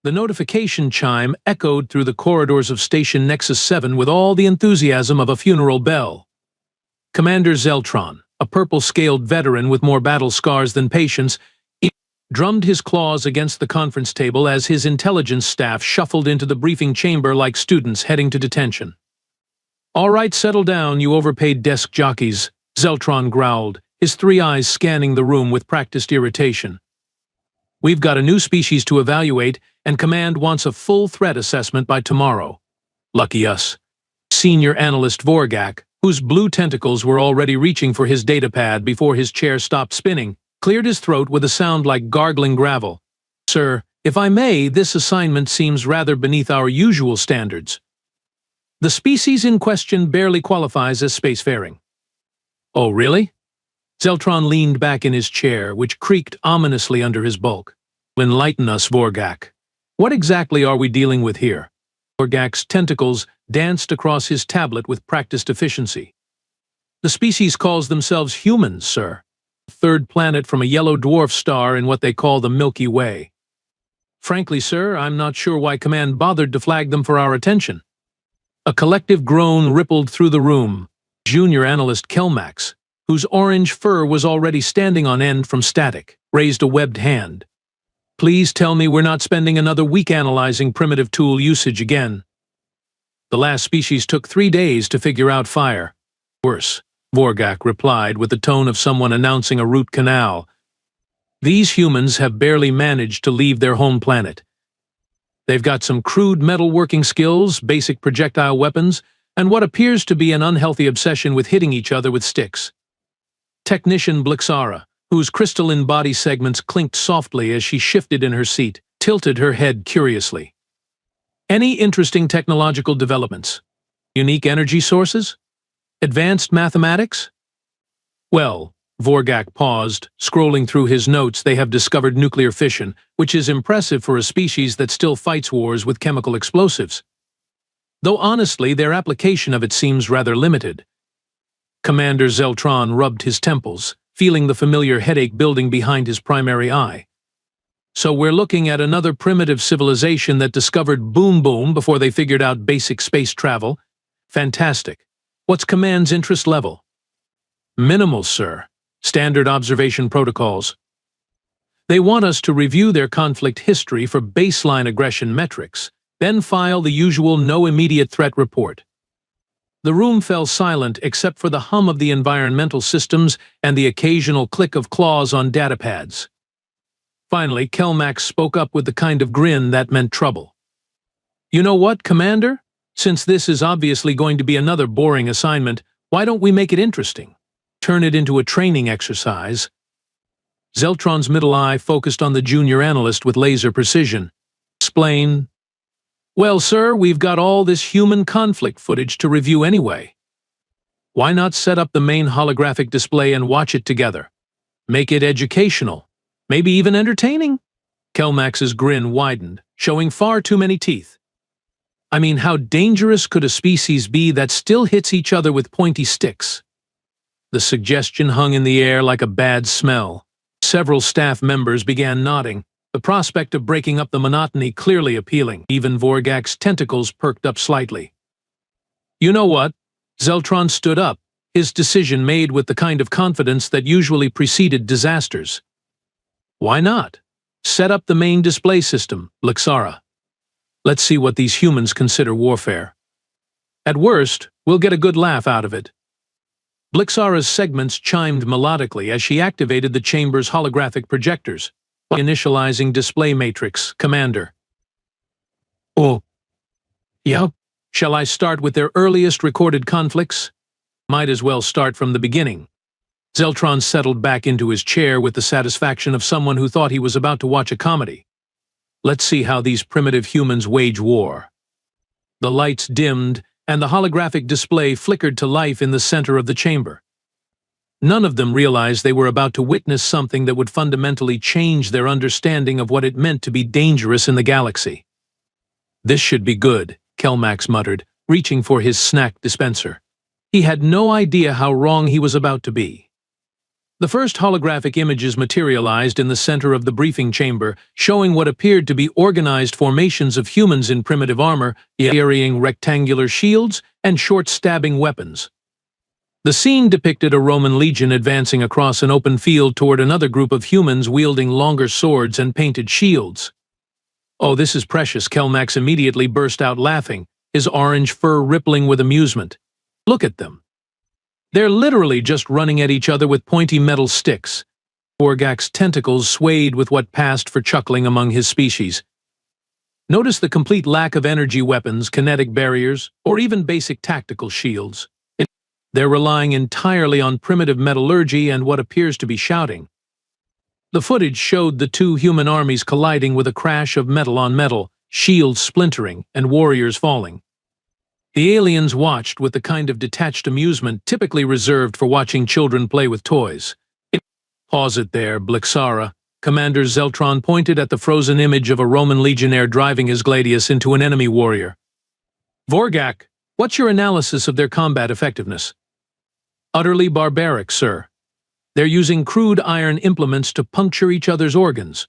The notification chime echoed through the corridors of Station Nexus 7 with all the enthusiasm of a funeral bell. Commander Zeltron, a purple-scaled veteran with more battle scars than patience, drummed his claws against the conference table as his intelligence staff shuffled into the briefing chamber like students heading to detention. "All right, settle down, you overpaid desk jockeys," Zeltron growled, his three eyes scanning the room with practiced irritation. "We've got a new species to evaluate, and Command wants a full threat assessment by tomorrow." Lucky us. Senior Analyst Vorgak, whose blue tentacles were already reaching for his datapad before his chair stopped spinning, cleared his throat with a sound like gargling gravel. "Sir, if I may, this assignment seems rather beneath our usual standards. The species in question barely qualifies as spacefaring." "Oh, really?" Zeltron leaned back in his chair, which creaked ominously under his bulk. "Enlighten us, Vorgak. What exactly are we dealing with here?" Vorgak's tentacles danced across his tablet with practiced efficiency. "The species calls themselves humans, sir. A third planet from a yellow dwarf star in what they call the Milky Way. Frankly, sir, I'm not sure why Command bothered to flag them for our attention." A collective groan rippled through the room. Junior Analyst Kelmax, whose orange fur was already standing on end from static, raised a webbed hand. "Please tell me we're not spending another week analyzing primitive tool usage again. The last species took 3 days to figure out fire." "Worse," Vorgak replied with the tone of someone announcing a root canal. "These humans have barely managed to leave their home planet. They've got some crude metalworking skills, basic projectile weapons, and what appears to be an unhealthy obsession with hitting each other with sticks." Technician Blixara, whose crystalline body segments clinked softly as she shifted in her seat, tilted her head curiously. "Any interesting technological developments? Unique energy sources? Advanced mathematics?" "Well," Vorgak paused, scrolling through his notes. "They have discovered nuclear fission, which is impressive for a species that still fights wars with chemical explosives. Though honestly, their application of it seems rather limited." Commander Zeltron rubbed his temples, feeling the familiar headache building behind his primary eye. "So we're looking at another primitive civilization that discovered Boom Boom before they figured out basic space travel? Fantastic. What's Command's interest level?" "Minimal, sir. Standard observation protocols. They want us to review their conflict history for baseline aggression metrics, then file the usual no immediate threat report." The room fell silent except for the hum of the environmental systems and the occasional click of claws on datapads. Finally, Kelmax spoke up with the kind of grin that meant trouble. "You know what, Commander? Since this is obviously going to be another boring assignment, why don't we make it interesting? Turn it into a training exercise." Zeltron's middle eye focused on the junior analyst with laser precision. "Explain." "Well, sir, we've got all this human conflict footage to review anyway. Why not set up the main holographic display and watch it together? Make it educational, maybe even entertaining?" Kelmax's grin widened, showing far too many teeth. "I mean, how dangerous could a species be that still hits each other with pointy sticks?" The suggestion hung in the air like a bad smell. Several staff members began nodding, the prospect of breaking up the monotony clearly appealing. Even Vorgak's tentacles perked up slightly. "You know what?" Zeltron stood up, his decision made with the kind of confidence that usually preceded disasters. "Why not? Set up the main display system, Blixara. Let's see what these humans consider warfare. At worst, we'll get a good laugh out of it." Blixara's segments chimed melodically as she activated the chamber's holographic projectors. "Initializing display matrix, Commander." "Oh. Yep. Shall I start with their earliest recorded conflicts?" "Might as well start from the beginning." Zeltron settled back into his chair with the satisfaction of someone who thought he was about to watch a comedy. "Let's see how these primitive humans wage war." The lights dimmed, and the holographic display flickered to life in the center of the chamber. None of them realized they were about to witness something that would fundamentally change their understanding of what it meant to be dangerous in the galaxy. "This should be good," Kelmax muttered, reaching for his snack dispenser. He had no idea how wrong he was about to be. The first holographic images materialized in the center of the briefing chamber, showing what appeared to be organized formations of humans in primitive armor, carrying rectangular shields and short-stabbing weapons. The scene depicted a Roman legion advancing across an open field toward another group of humans wielding longer swords and painted shields. "Oh, this is precious," Kelmax immediately burst out laughing, his orange fur rippling with amusement. "Look at them. They're literally just running at each other with pointy metal sticks." Vorgak's tentacles swayed with what passed for chuckling among his species. Notice the complete lack of energy weapons, kinetic barriers, or even basic tactical shields. They're relying entirely on primitive metallurgy and what appears to be shouting. The footage showed the two human armies colliding with a crash of metal on metal, shields splintering, and warriors falling. The aliens watched with the kind of detached amusement typically reserved for watching children play with toys. "Pause it there, Blixara." Commander Zeltron pointed at the frozen image of a Roman legionnaire driving his gladius into an enemy warrior. "Vorgak, what's your analysis of their combat effectiveness?" "Utterly barbaric, sir. They're using crude iron implements to puncture each other's organs.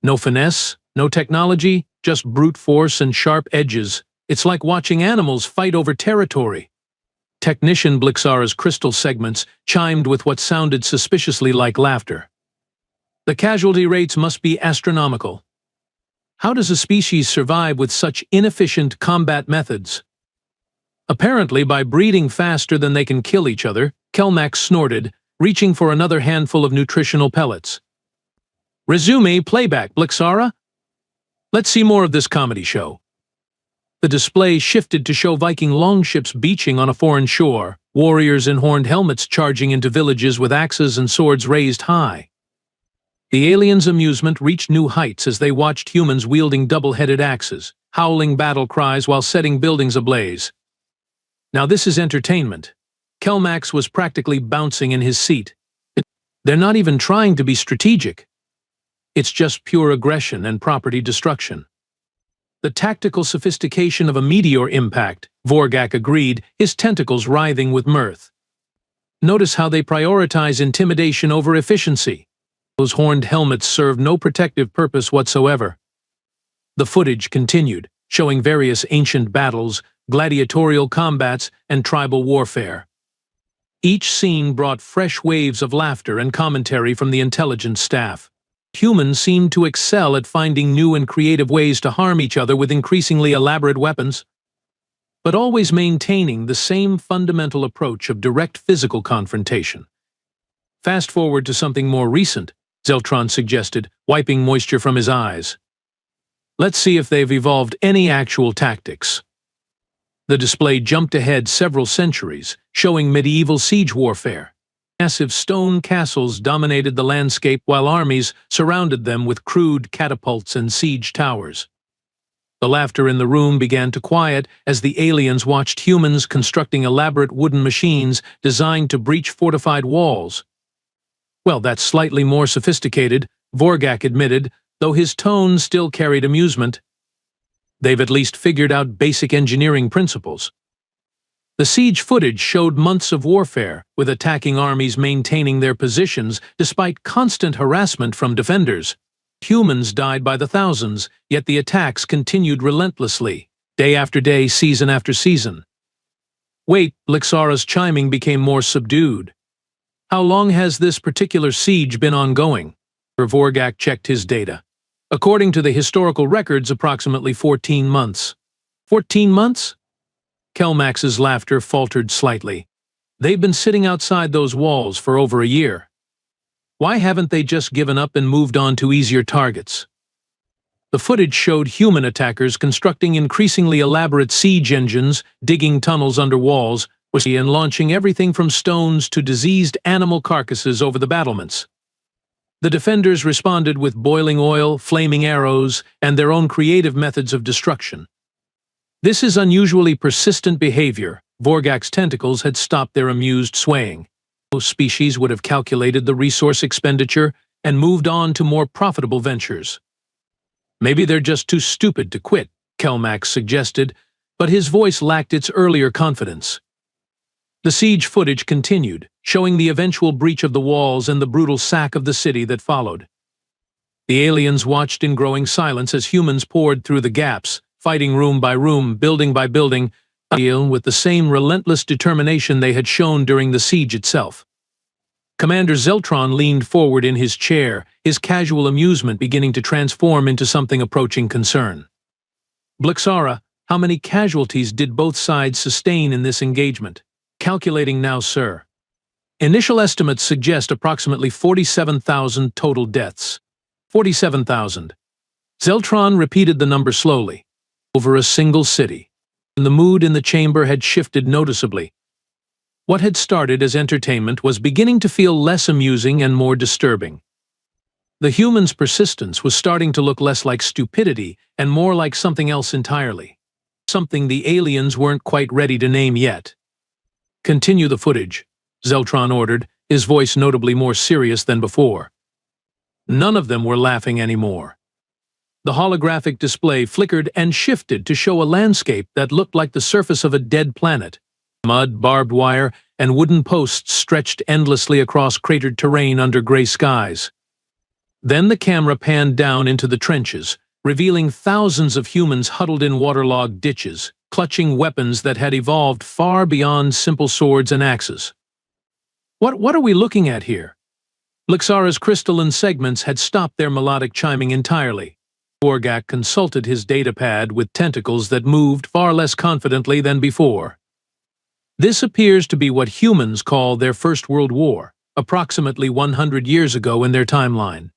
No finesse, no technology, just brute force and sharp edges. It's like watching animals fight over territory." Technician Blixara's crystal segments chimed with what sounded suspiciously like laughter. "The casualty rates must be astronomical. How does a species survive with such inefficient combat methods?" "Apparently by breeding faster than they can kill each other," Kelmax snorted, reaching for another handful of nutritional pellets. "Resume playback, Blixara. Let's see more of this comedy show." The display shifted to show Viking longships beaching on a foreign shore, warriors in horned helmets charging into villages with axes and swords raised high. The aliens' amusement reached new heights as they watched humans wielding double-headed axes, howling battle cries while setting buildings ablaze. Now this is entertainment. Kelmax was practically bouncing in his seat. They're not even trying to be strategic. It's just pure aggression and property destruction. "The tactical sophistication of a meteor impact," Vorgak agreed, his tentacles writhing with mirth. "Notice how they prioritize intimidation over efficiency. Those horned helmets serve no protective purpose whatsoever." The footage continued, showing various ancient battles, gladiatorial combats, and tribal warfare. Each scene brought fresh waves of laughter and commentary from the intelligence staff. Humans seemed to excel at finding new and creative ways to harm each other with increasingly elaborate weapons, but always maintaining the same fundamental approach of direct physical confrontation. "Fast forward to something more recent," Zeltron suggested, wiping moisture from his eyes. "Let's see if they've evolved any actual tactics." The display jumped ahead several centuries, showing medieval siege warfare. Massive stone castles dominated the landscape while armies surrounded them with crude catapults and siege towers. The laughter in the room began to quiet as the aliens watched humans constructing elaborate wooden machines designed to breach fortified walls. "Well, that's slightly more sophisticated," Vorgak admitted, though his tone still carried amusement. "They've at least figured out basic engineering principles." The siege footage showed months of warfare, with attacking armies maintaining their positions despite constant harassment from defenders. Humans died by the thousands, yet the attacks continued relentlessly, day after day, season after season. "Wait," Blixara's chiming became more subdued. "How long has this particular siege been ongoing?" Vorgak checked his data. "According to the historical records, approximately 14 months. 14 months? Kelmax's laughter faltered slightly. "They've been sitting outside those walls for over a year. Why haven't they just given up and moved on to easier targets?" The footage showed human attackers constructing increasingly elaborate siege engines, digging tunnels under walls, and launching everything from stones to diseased animal carcasses over the battlements. The defenders responded with boiling oil, flaming arrows, and their own creative methods of destruction. This is unusually persistent behavior. Vorgak's tentacles had stopped their amused swaying. Most species would have calculated the resource expenditure and moved on to more profitable ventures. "Maybe they're just too stupid to quit," Kelmax suggested, but his voice lacked its earlier confidence. The siege footage continued, showing the eventual breach of the walls and the brutal sack of the city that followed. The aliens watched in growing silence as humans poured through the gaps, fighting room by room, building by building, with the same relentless determination they had shown during the siege itself. Commander Zeltron leaned forward in his chair, his casual amusement beginning to transform into something approaching concern. Blixara, how many casualties did both sides sustain in this engagement? Calculating now, sir. Initial estimates suggest approximately 47,000 total deaths. 47,000. Zeltron repeated the number slowly. Over a single city. And the mood in the chamber had shifted noticeably. What had started as entertainment was beginning to feel less amusing and more disturbing. The humans' persistence was starting to look less like stupidity and more like something else entirely. Something the aliens weren't quite ready to name yet. Continue the footage, Zeltron ordered, his voice notably more serious than before. None of them were laughing anymore. The holographic display flickered and shifted to show a landscape that looked like the surface of a dead planet. Mud, barbed wire, and wooden posts stretched endlessly across cratered terrain under gray skies. Then the camera panned down into the trenches, revealing thousands of humans huddled in waterlogged ditches, clutching weapons that had evolved far beyond simple swords and axes. What are we looking at here? Blixara's crystalline segments had stopped their melodic chiming entirely. Vorgak consulted his datapad with tentacles that moved far less confidently than before. This appears to be what humans call their First World War, approximately 100 years ago in their timeline.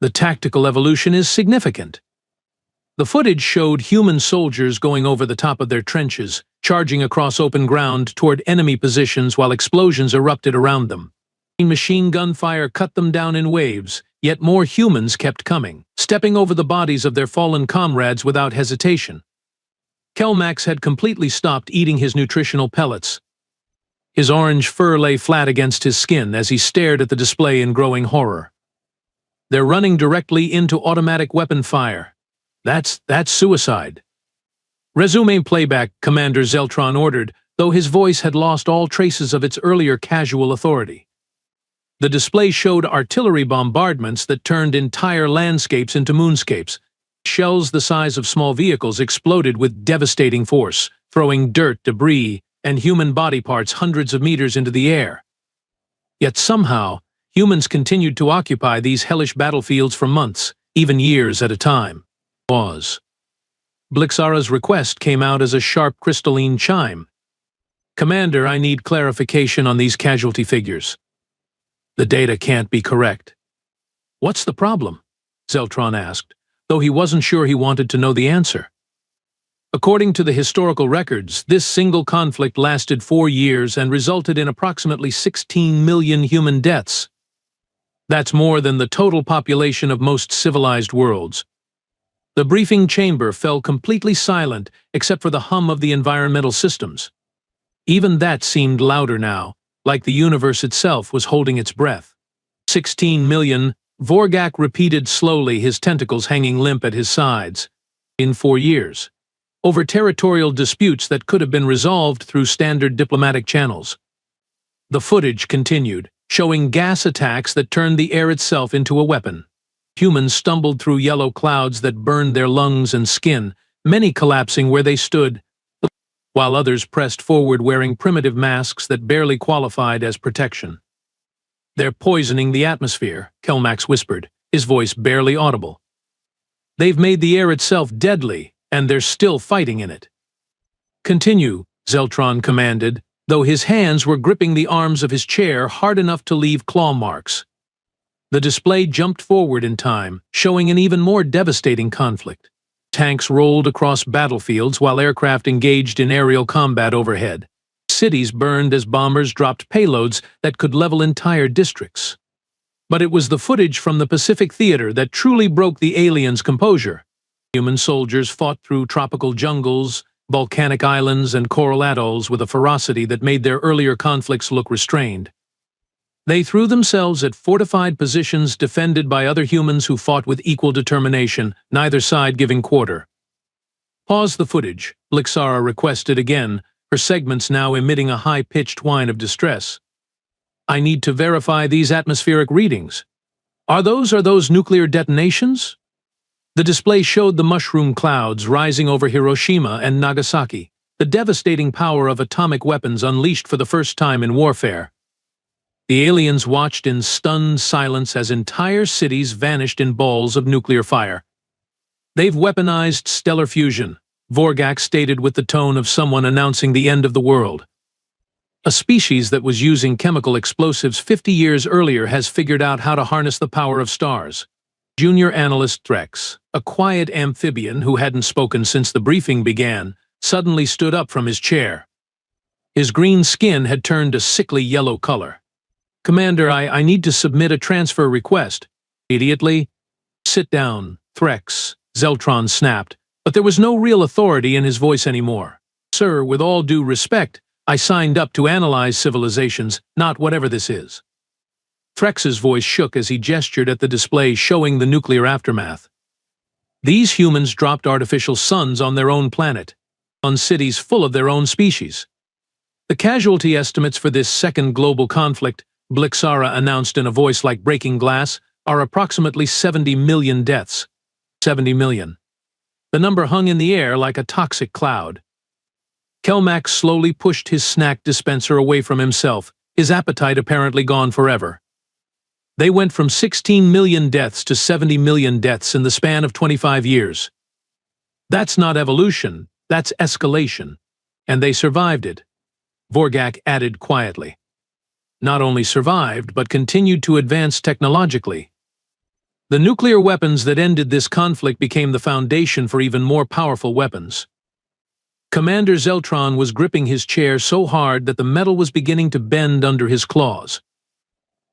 The tactical evolution is significant. The footage showed human soldiers going over the top of their trenches, charging across open ground toward enemy positions while explosions erupted around them. Machine gun fire cut them down in waves, yet more humans kept coming, stepping over the bodies of their fallen comrades without hesitation. Kelmax had completely stopped eating his nutritional pellets. His orange fur lay flat against his skin as he stared at the display in growing horror. They're running directly into automatic weapon fire. That's suicide. Resume playback, Commander Zeltron ordered, though his voice had lost all traces of its earlier casual authority. The display showed artillery bombardments that turned entire landscapes into moonscapes. Shells the size of small vehicles exploded with devastating force, throwing dirt, debris, and human body parts hundreds of meters into the air. Yet somehow, humans continued to occupy these hellish battlefields for months, even years at a time. Blixara's request came out as a sharp crystalline chime. Commander, I need clarification on these casualty figures. The data can't be correct. What's the problem? Zeltron asked, though he wasn't sure he wanted to know the answer. According to the historical records, this single conflict lasted 4 years and resulted in approximately 16 million human deaths. That's more than the total population of most civilized worlds. The briefing chamber fell completely silent except for the hum of the environmental systems. Even that seemed louder now, like the universe itself was holding its breath. 16 million, Vorgak repeated slowly, his tentacles hanging limp at his sides. In 4 years. Over territorial disputes that could have been resolved through standard diplomatic channels. The footage continued, showing gas attacks that turned the air itself into a weapon. Humans stumbled through yellow clouds that burned their lungs and skin, many collapsing where they stood, while others pressed forward wearing primitive masks that barely qualified as protection. They're poisoning the atmosphere, Kelmax whispered, his voice barely audible. They've made the air itself deadly, and they're still fighting in it. Continue, Zeltron commanded, though his hands were gripping the arms of his chair hard enough to leave claw marks. The display jumped forward in time, showing an even more devastating conflict. Tanks rolled across battlefields while aircraft engaged in aerial combat overhead. Cities burned as bombers dropped payloads that could level entire districts. But it was the footage from the Pacific Theater that truly broke the aliens' composure. Human soldiers fought through tropical jungles, volcanic islands, and coral atolls with a ferocity that made their earlier conflicts look restrained. They threw themselves at fortified positions defended by other humans who fought with equal determination, neither side giving quarter. Pause the footage, Blixara requested again, her segments now emitting a high-pitched whine of distress. "I need to verify these atmospheric readings. Are those nuclear detonations?" The display showed the mushroom clouds rising over Hiroshima and Nagasaki, the devastating power of atomic weapons unleashed for the first time in warfare. The aliens watched in stunned silence as entire cities vanished in balls of nuclear fire. "They've weaponized stellar fusion," Vorgak stated with the tone of someone announcing the end of the world. "A species that was using chemical explosives 50 years earlier has figured out how to harness the power of stars." Junior analyst Threx, a quiet amphibian who hadn't spoken since the briefing began, suddenly stood up from his chair. His green skin had turned a sickly yellow color. "Commander, I need to submit a transfer request." "Immediately?" "Sit down, Threx," Zeltron snapped, but there was no real authority in his voice anymore. "Sir, with all due respect, I signed up to analyze civilizations, not whatever this is." Threx's voice shook as he gestured at the display showing the nuclear aftermath. These humans dropped artificial suns on their own planet, on cities full of their own species. "The casualty estimates for this second global conflict," Blixara announced in a voice like breaking glass, "are approximately 70 million deaths." 70 million. The number hung in the air like a toxic cloud. Kelmax slowly pushed his snack dispenser away from himself, his appetite apparently gone forever. "They went from 16 million deaths to 70 million deaths in the span of 25 years. That's not evolution, that's escalation. And they survived it," Vorgak added quietly. "Not only survived, but continued to advance technologically. The nuclear weapons that ended this conflict became the foundation for even more powerful weapons." Commander Zeltron was gripping his chair so hard that the metal was beginning to bend under his claws.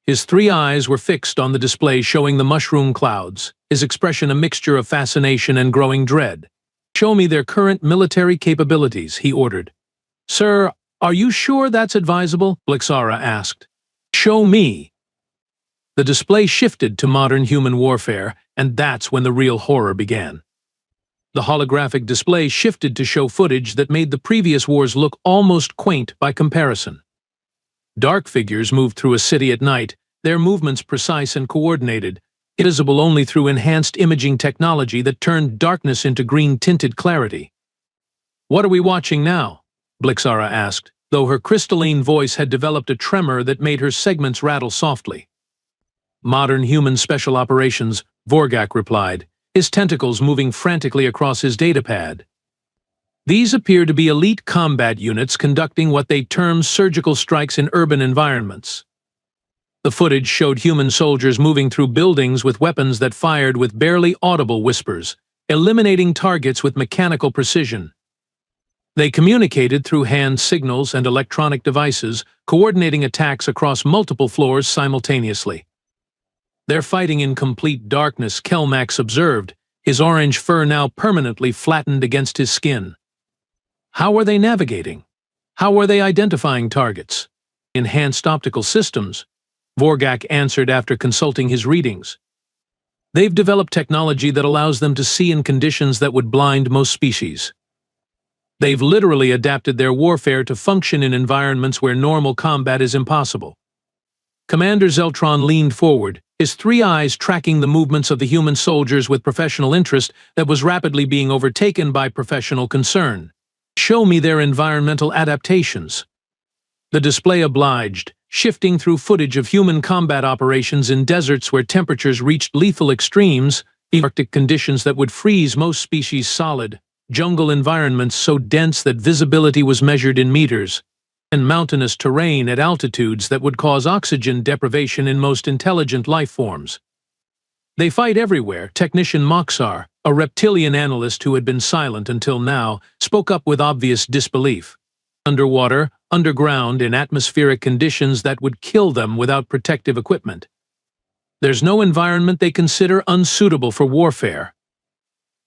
His three eyes were fixed on the display showing the mushroom clouds, his expression a mixture of fascination and growing dread. "Show me their current military capabilities," he ordered. "Sir, are you sure that's advisable?" Blixara asked. "Show me." The display shifted to modern human warfare, and that's when the real horror began. The holographic display shifted to show footage that made the previous wars look almost quaint by comparison. Dark figures moved through a city at night, their movements precise and coordinated, visible only through enhanced imaging technology that turned darkness into green-tinted clarity. "What are we watching now?" Blixara asked, though her crystalline voice had developed a tremor that made her segments rattle softly. "Modern human special operations," Vorgak replied, his tentacles moving frantically across his datapad. "These appear to be elite combat units conducting what they term surgical strikes in urban environments." The footage showed human soldiers moving through buildings with weapons that fired with barely audible whispers, eliminating targets with mechanical precision. They communicated through hand signals and electronic devices, coordinating attacks across multiple floors simultaneously. "They're fighting in complete darkness," Kelmax observed, his orange fur now permanently flattened against his skin. "How are they navigating? How are they identifying targets?" "Enhanced optical systems," Vorgak answered after consulting his readings. "They've developed technology that allows them to see in conditions that would blind most species. They've literally adapted their warfare to function in environments where normal combat is impossible." Commander Zeltron leaned forward, his three eyes tracking the movements of the human soldiers with professional interest that was rapidly being overtaken by professional concern. "Show me their environmental adaptations." The display obliged, shifting through footage of human combat operations in deserts where temperatures reached lethal extremes, Arctic conditions that would freeze most species solid, jungle environments so dense that visibility was measured in meters, and mountainous terrain at altitudes that would cause oxygen deprivation in most intelligent life forms. "They fight everywhere," Technician Moxar, a reptilian analyst who had been silent until now, spoke up with obvious disbelief. "Underwater, underground, in atmospheric conditions that would kill them without protective equipment. There's no environment they consider unsuitable for warfare."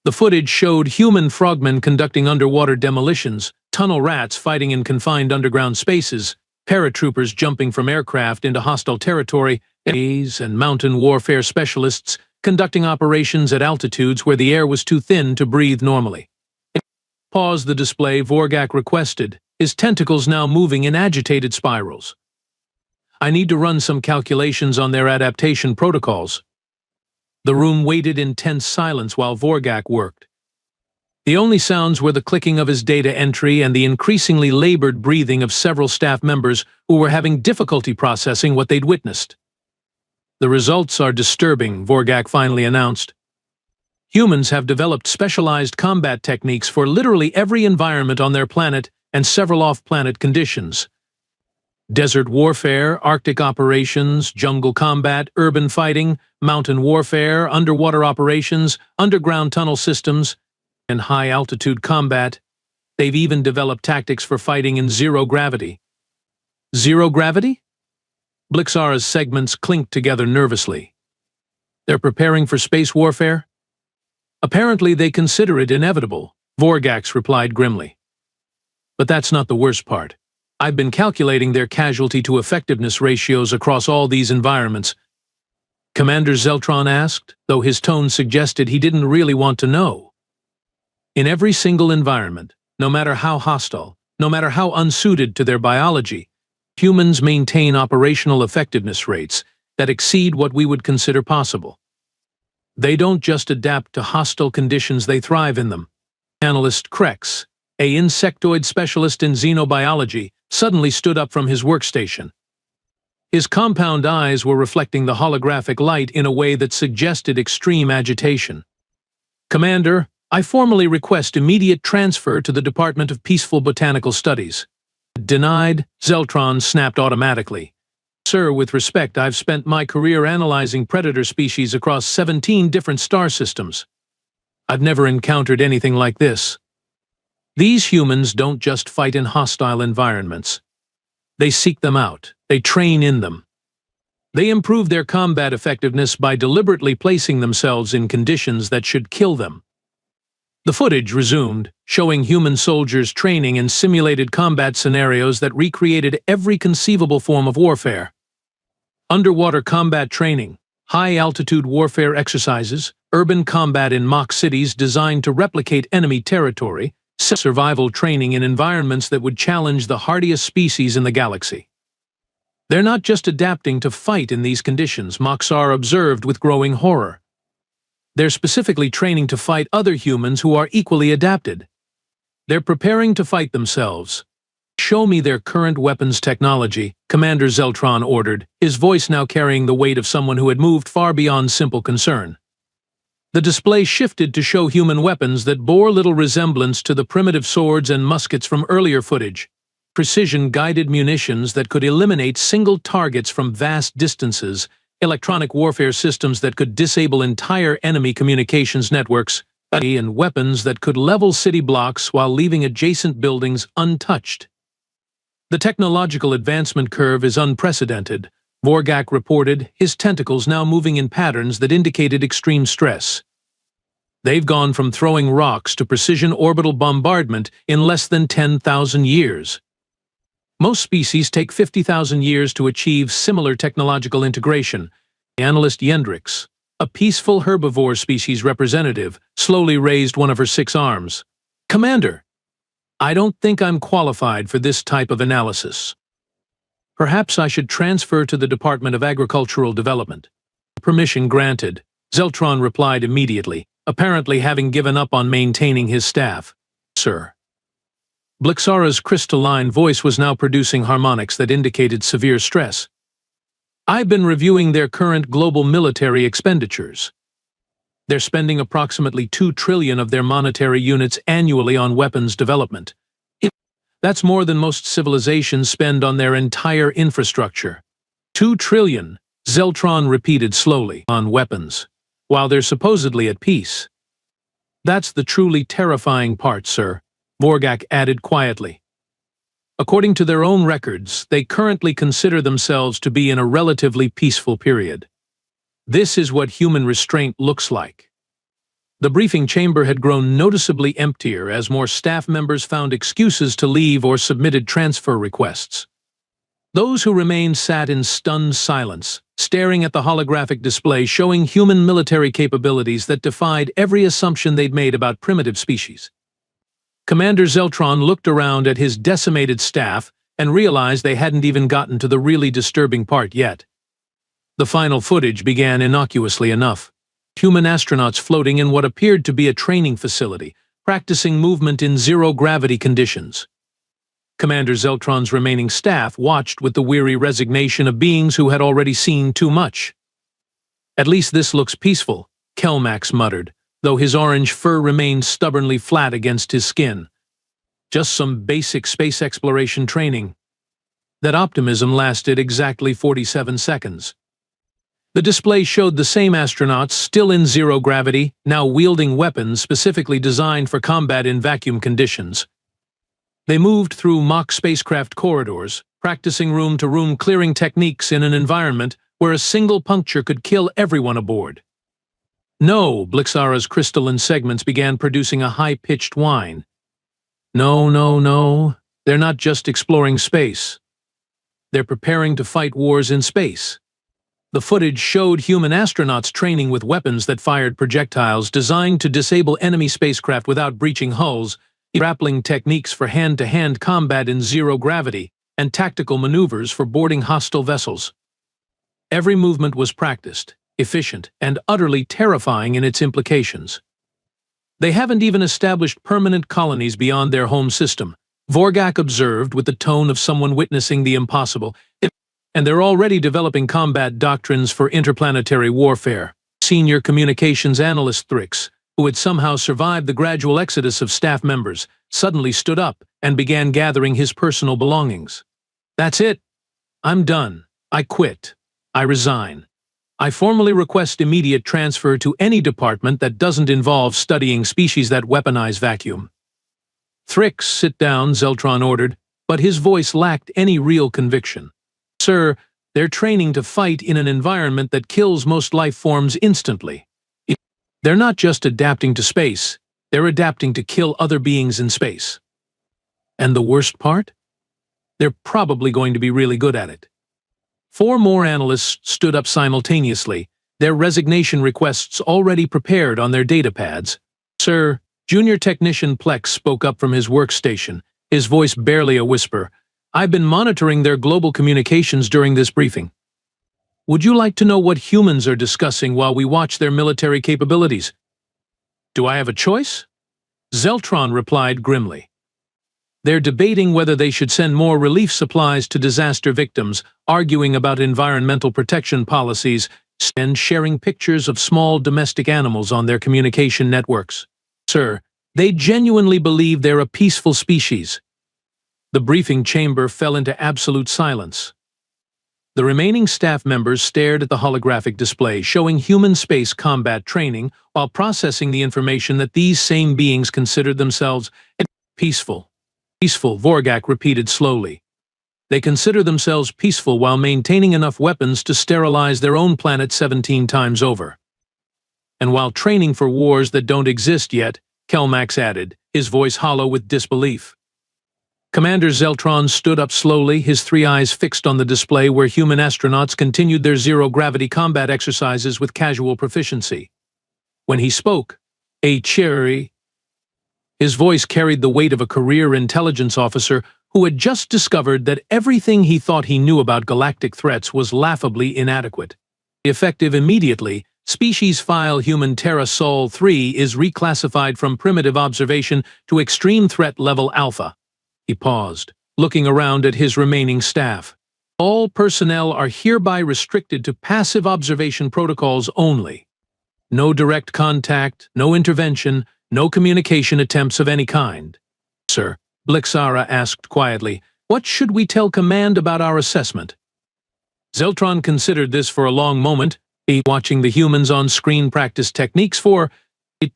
The footage showed human frogmen conducting underwater demolitions, tunnel rats fighting in confined underground spaces, paratroopers jumping from aircraft into hostile territory, and mountain warfare specialists conducting operations at altitudes where the air was too thin to breathe normally. "Pause the display," Vorgak requested, his tentacles now moving in agitated spirals. I need to run some calculations on their adaptation protocols. The room waited in tense silence while Vorgak worked. The only sounds were the clicking of his data entry and the increasingly labored breathing of several staff members who were having difficulty processing what they'd witnessed. The results are disturbing, Vorgak finally announced. Humans have developed specialized combat techniques for literally every environment on their planet and several off-planet conditions. Desert warfare, Arctic operations, jungle combat, urban fighting, mountain warfare, underwater operations, underground tunnel systems, and high-altitude combat. They've even developed tactics for fighting in zero gravity. Zero gravity? Blixara's segments clinked together nervously. They're preparing for space warfare? Apparently they consider it inevitable, Vorgax replied grimly. But that's not the worst part. I've been calculating their casualty-to-effectiveness ratios across all these environments. Commander Zeltron asked, though his tone suggested he didn't really want to know. In every single environment, no matter how hostile, no matter how unsuited to their biology, humans maintain operational effectiveness rates that exceed what we would consider possible. They don't just adapt to hostile conditions, they thrive in them. Analyst Krex, an insectoid specialist in xenobiology, suddenly stood up from his workstation. His compound eyes were reflecting the holographic light in a way that suggested extreme agitation. Commander, I formally request immediate transfer to the Department of Peaceful Botanical Studies. Denied, Zeltron snapped automatically. Sir, with respect, I've spent my career analyzing predator species across 17 different star systems. I've never encountered anything like this. These humans don't just fight in hostile environments. They seek them out. They train in them. They improve their combat effectiveness by deliberately placing themselves in conditions that should kill them. The footage resumed, showing human soldiers training in simulated combat scenarios that recreated every conceivable form of warfare. Underwater combat training, high-altitude warfare exercises, urban combat in mock cities designed to replicate enemy territory, survival training in environments that would challenge the hardiest species in the galaxy. They're not just adapting to fight in these conditions, Moxar observed with growing horror. They're specifically training to fight other humans who are equally adapted. They're preparing to fight themselves. Show me their current weapons technology, Commander Zeltron ordered, his voice now carrying the weight of someone who had moved far beyond simple concern. The display shifted to show human weapons that bore little resemblance to the primitive swords and muskets from earlier footage. Precision-guided munitions that could eliminate single targets from vast distances, electronic warfare systems that could disable entire enemy communications networks, and weapons that could level city blocks while leaving adjacent buildings untouched. The technological advancement curve is unprecedented, Vorgak reported, his tentacles now moving in patterns that indicated extreme stress. They've gone from throwing rocks to precision orbital bombardment in less than 10,000 years. Most species take 50,000 years to achieve similar technological integration. Analyst Yendrix, a peaceful herbivore species representative, slowly raised one of her 6 arms. Commander, I don't think I'm qualified for this type of analysis. Perhaps I should transfer to the Department of Agricultural Development. Permission granted, Zeltron replied immediately, apparently having given up on maintaining his staff. Sir. Blixara's crystalline voice was now producing harmonics that indicated severe stress. I've been reviewing their current global military expenditures. They're spending approximately 2 trillion of their monetary units annually on weapons development. That's more than most civilizations spend on their entire infrastructure. 2 trillion, Zeltron repeated slowly, on weapons, while they're supposedly at peace. That's the truly terrifying part, sir, Vorgak added quietly. According to their own records, they currently consider themselves to be in a relatively peaceful period. This is what human restraint looks like. The briefing chamber had grown noticeably emptier as more staff members found excuses to leave or submitted transfer requests. Those who remained sat in stunned silence, staring at the holographic display showing human military capabilities that defied every assumption they'd made about primitive species. Commander Zeltron looked around at his decimated staff and realized they hadn't even gotten to the really disturbing part yet. The final footage began innocuously enough. Human astronauts floating in what appeared to be a training facility, practicing movement in zero-gravity conditions. Commander Zeltron's remaining staff watched with the weary resignation of beings who had already seen too much. "At least this looks peaceful," Kelmax muttered, though his orange fur remained stubbornly flat against his skin. "Just some basic space exploration training." That optimism lasted exactly 47 seconds. The display showed the same astronauts, still in zero gravity, now wielding weapons specifically designed for combat in vacuum conditions. They moved through mock spacecraft corridors, practicing room-to-room clearing techniques in an environment where a single puncture could kill everyone aboard. "No," Blixara's crystalline segments began producing a high-pitched whine. "No, no, no. They're not just exploring space. They're preparing to fight wars in space." The footage showed human astronauts training with weapons that fired projectiles designed to disable enemy spacecraft without breaching hulls, grappling techniques for hand-to-hand combat in zero gravity, and tactical maneuvers for boarding hostile vessels. Every movement was practiced, efficient, and utterly terrifying in its implications. "They haven't even established permanent colonies beyond their home system," Vorgak observed with the tone of someone witnessing the impossible. "And they're already developing combat doctrines for interplanetary warfare." Senior communications analyst Thrix, who had somehow survived the gradual exodus of staff members, suddenly stood up and began gathering his personal belongings. "That's it. I'm done. I quit. I resign. I formally request immediate transfer to any department that doesn't involve studying species that weaponize vacuum." "Thrix, sit down," Zeltron ordered, but his voice lacked any real conviction. "Sir, they're training to fight in an environment that kills most life forms instantly. They're not just adapting to space, they're adapting to kill other beings in space. And the worst part? They're probably going to be really good at it." 4 more analysts stood up simultaneously, their resignation requests already prepared on their datapads. "Sir," Junior Technician Plex spoke up from his workstation, his voice barely a whisper, "I've been monitoring their global communications during this briefing. Would you like to know what humans are discussing while we watch their military capabilities?" "Do I have a choice?" Zeltron replied grimly. "They're debating whether they should send more relief supplies to disaster victims, arguing about environmental protection policies, and sharing pictures of small domestic animals on their communication networks. Sir, they genuinely believe they're a peaceful species." The briefing chamber fell into absolute silence. The remaining staff members stared at the holographic display showing human space combat training while processing the information that these same beings considered themselves peaceful. "Peaceful," Vorgak repeated slowly. "They consider themselves peaceful while maintaining enough weapons to sterilize their own planet 17 times over. And while training for wars that don't exist yet," Kelmax added, his voice hollow with disbelief. Commander Zeltron stood up slowly, his 3 eyes fixed on the display where human astronauts continued their zero-gravity combat exercises with casual proficiency. When he spoke, a cheery, his voice carried the weight of a career intelligence officer who had just discovered that everything he thought he knew about galactic threats was laughably inadequate. "Effective immediately, Species File Human Terra Sol 3 is reclassified from primitive observation to extreme threat level Alpha." He paused, looking around at his remaining staff. "All personnel are hereby restricted to passive observation protocols only. No direct contact, no intervention, no communication attempts of any kind." "Sir," Blixara asked quietly, "what should we tell Command about our assessment?" Zeltron considered this for a long moment, watching the humans on screen practice techniques for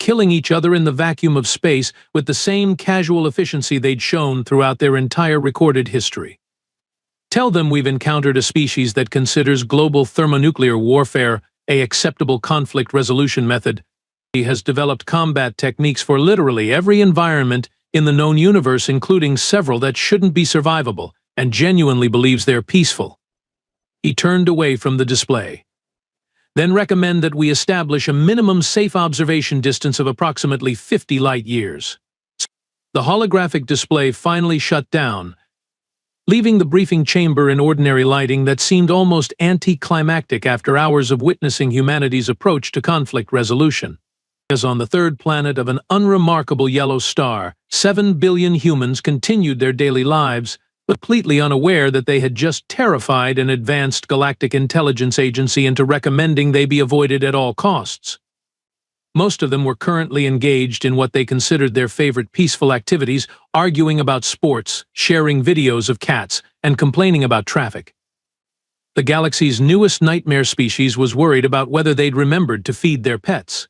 killing each other in the vacuum of space with the same casual efficiency they'd shown throughout their entire recorded history. "Tell them we've encountered a species that considers global thermonuclear warfare an acceptable conflict resolution method. He has developed combat techniques for literally every environment in the known universe, including several that shouldn't be survivable, and genuinely believes they're peaceful." He turned away from the display. "Then recommend that we establish a minimum safe observation distance of approximately 50 light-years." The holographic display finally shut down, leaving the briefing chamber in ordinary lighting that seemed almost anticlimactic after hours of witnessing humanity's approach to conflict resolution. As on the third planet of an unremarkable yellow star, 7 billion humans continued their daily lives, completely unaware that they had just terrified an advanced galactic intelligence agency into recommending they be avoided at all costs. Most of them were currently engaged in what they considered their favorite peaceful activities, arguing about sports, sharing videos of cats, and complaining about traffic. The galaxy's newest nightmare species was worried about whether they'd remembered to feed their pets.